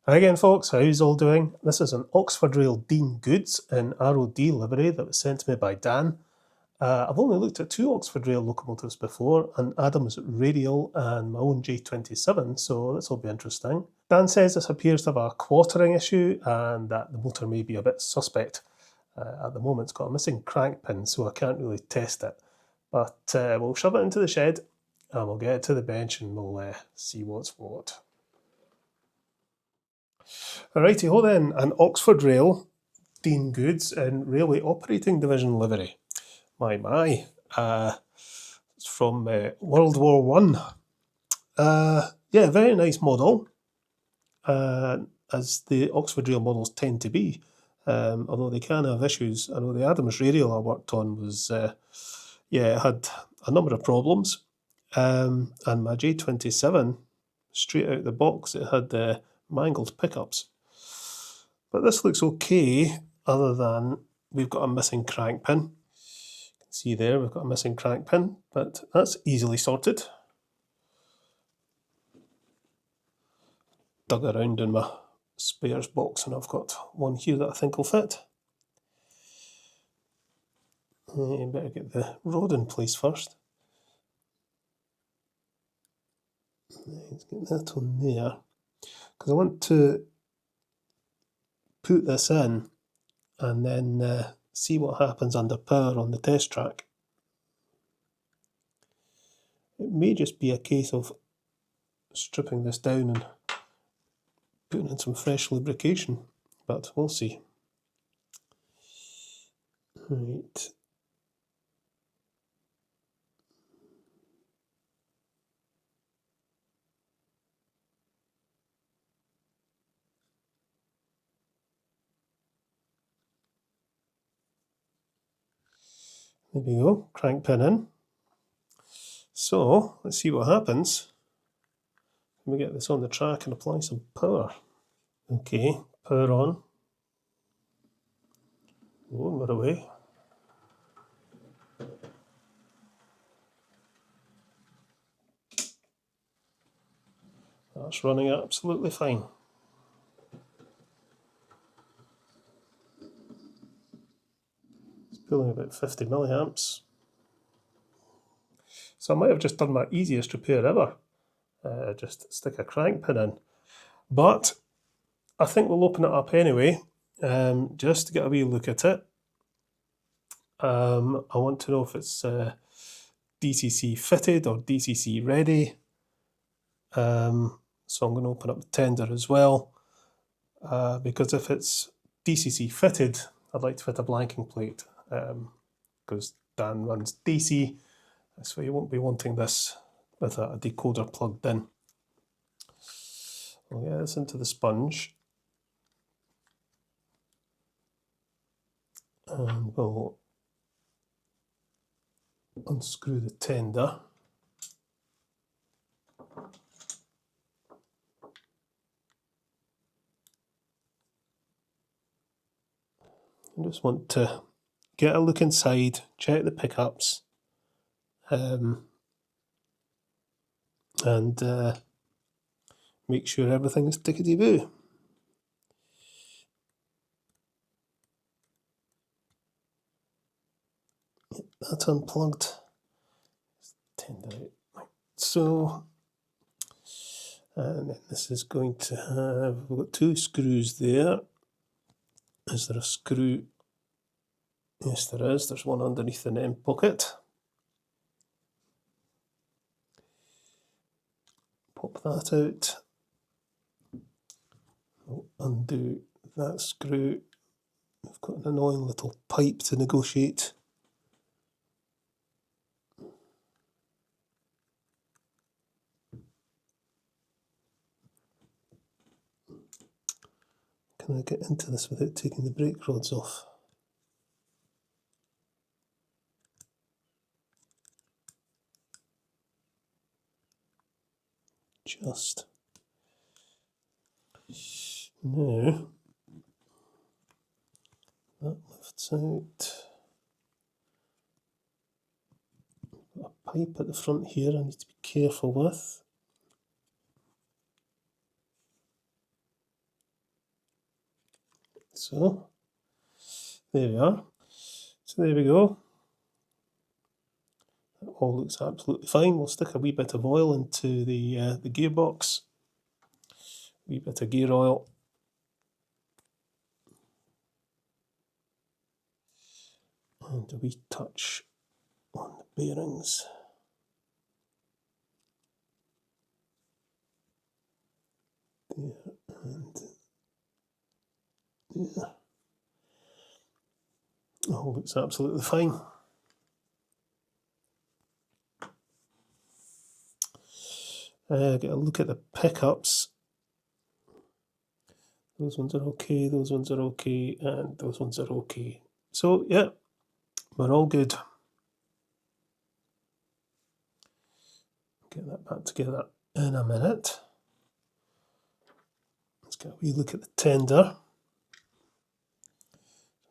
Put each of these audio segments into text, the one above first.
Hi again folks, how's all doing? This is an Oxford Rail Dean Goods in ROD livery that was sent to me by Dan. I've only looked at two Oxford Rail locomotives before, an Adams Radial and my own J27, so this will be interesting. Dan says this appears to have a quartering issue and that the motor may be a bit suspect. At the moment it's got a missing crank pin, so I can't really test it. But we'll shove it into the shed and we'll get it to the bench and we'll see what's what. Alrighty ho then, an Oxford Rail Dean Goods in Railway Operating Division livery. My. It's from World War One. Yeah, very nice model, as the Oxford Rail models tend to be. Although they can have issues. I know the Adams Radial I worked on was, yeah, it had a number of problems. And my J27, straight out the box, it had mangled pickups. But this looks okay, other than we've got a missing crank pin. You can see there we've got a missing crank pin, but that's easily sorted. Dug around in my spares box and I've got one here that I think will fit. Better get the rod in place first. Let's get that on there, because I want to put this in and then see what happens under power on the test track. It may just be a case of stripping this down and putting in some fresh lubrication, but we'll see. Right. There we go, crank pin in. So let's see what happens when we get this on the track and apply some power. Okay, power on. Oh, we're away. That's running absolutely fine. It's pulling about 50 milliamps. So I might have just done my easiest repair ever. Just stick a crank pin in. But I think we'll open it up anyway, just to get a wee look at it. I want to know if it's DCC fitted or DCC ready. So I'm going to open up the tender as well, because if it's DCC fitted, I'd like to fit a blanking plate, because Dan runs DC, so you won't be wanting this with a decoder plugged in. I'll get this into the sponge and we'll unscrew the tender. I just want to get a look inside, check the pickups, and make sure everything is tickety-boo. That's unplugged. Tender out. Right. So, and then this is going to have, we've got two screws there. Is there a screw? Yes, there is. There's one underneath the end pocket. Pop that out. We'll undo that screw. We've got an annoying little pipe to negotiate. Can I get into this without taking the brake rods off? Just. Now, that lifts out. Got a pipe at the front here I need to be careful with. So there we are. So there we go. That all looks absolutely fine. We'll stick a wee bit of oil into the gearbox. A wee bit of gear oil. And a wee touch on the bearings. There and there. All looks absolutely fine. Get a look at the pickups. Those ones are okay, those ones are okay, and those ones are okay. So yeah, we're all good. Get that back together in a minute. Let's get a wee look at the tender.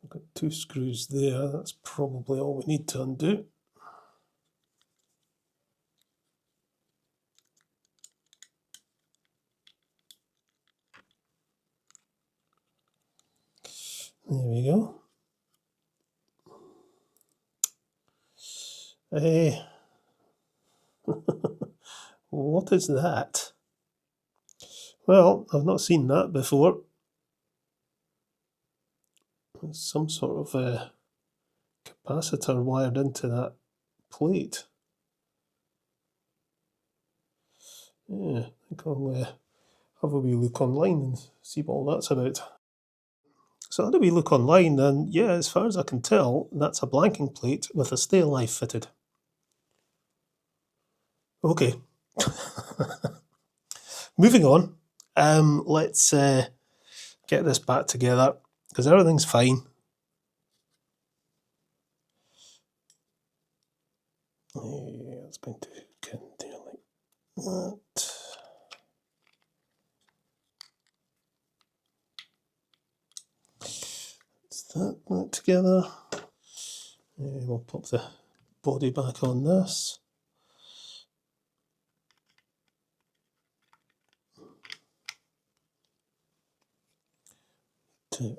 I've got 2 screws there, that's probably all we need to undo. There we go. What is that? Well, I've not seen that before. There's some sort of a capacitor wired into that plate. Yeah, I think I'll have a wee look online and see what all that's about. So I had a wee look online, and yeah, as far as I can tell, that's a blanking plate with a stay alive fitted. Okay. Moving on. Let's get this back together because everything's fine. Yeah, it's going to hook in there like that. Let's that together. We'll pop the body back on this. To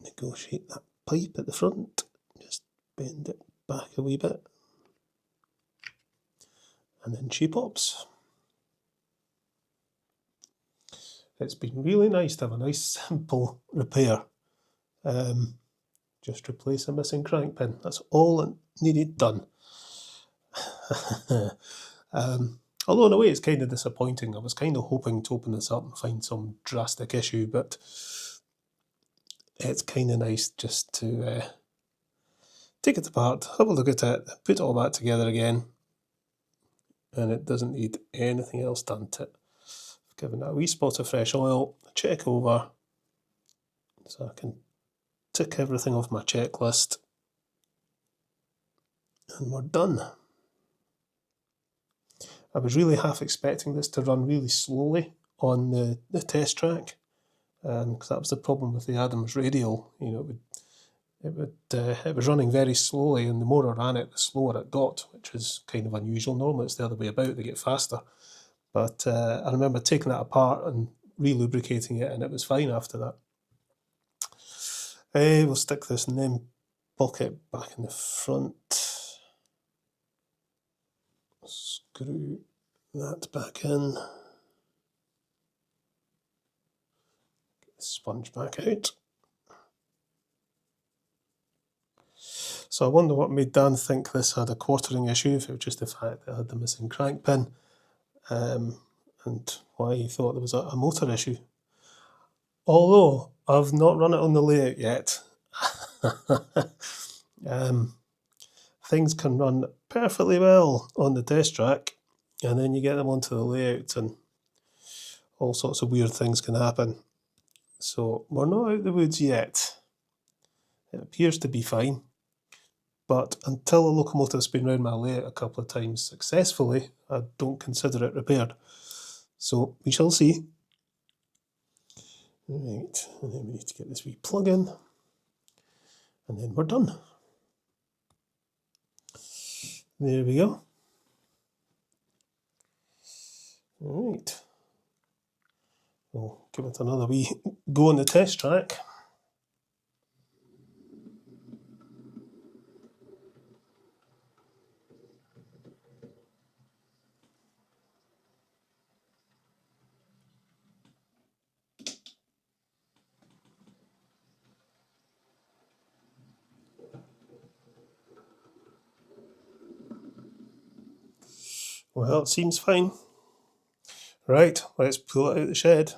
negotiate that pipe at the front, just bend it back a wee bit, and then she pops. It's been really nice to have a nice simple repair. Just replace a missing crank pin. That's all that needed done. Although in a way it's kind of disappointing. I was kind of hoping to open this up and find some drastic issue, but it's kind of nice just to take it apart, have a look at it, put all that together again, and it doesn't need anything else done to it. I've given it a wee spot of fresh oil, check over, so I can tick everything off my checklist, and we're done. I was really half expecting this to run really slowly on the test track, because that was the problem with the Adams radial. You know, it was running very slowly, and the more I ran it, the slower it got, which is kind of unusual. Normally it's the other way about, they get faster. But I remember taking that apart and re-lubricating it, and it was fine after that. We'll stick this NEM bucket back in the front. Screw that back in. Get the sponge back out. So I wonder what made Dan think this had a quartering issue, if it was just the fact that it had the missing crank pin, and why he thought there was a motor issue. Although I've not run it on the layout yet. Things can run perfectly well on the test track, and then you get them onto the layout and all sorts of weird things can happen. So we're not out of the woods yet. It appears to be fine, but until a locomotive's been round my layout a couple of times successfully, I don't consider it repaired. So we shall see. Right, and then we need to get this wee plug in, and then we're done. There we go. Right. We'll give it another wee go on the test track. Well, it seems fine. Right, let's pull it out of the shed.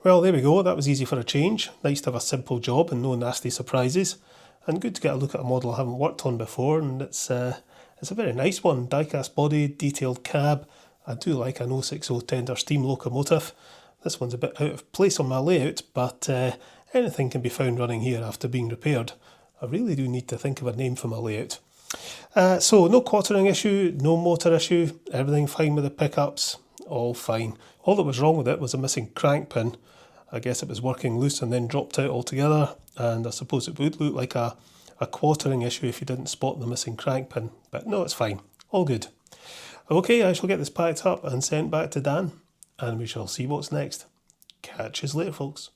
Well, there we go, that was easy for a change. Nice to have a simple job and no nasty surprises. And good to get a look at a model I haven't worked on before, and it's a very nice one. Die-cast body, detailed cab. I do like an 060 tender steam locomotive. This one's a bit out of place on my layout, but anything can be found running here after being repaired. I really do need to think of a name for my layout. So no quartering issue, no motor issue, everything fine with the pickups, all fine. All that was wrong with it was a missing crank pin. I guess it was working loose and then dropped out altogether, and I suppose it would look like a quartering issue if you didn't spot the missing crank pin, but no, it's fine, all good. Okay, I shall get this packed up and sent back to Dan, and we shall see what's next. Catch you later, folks.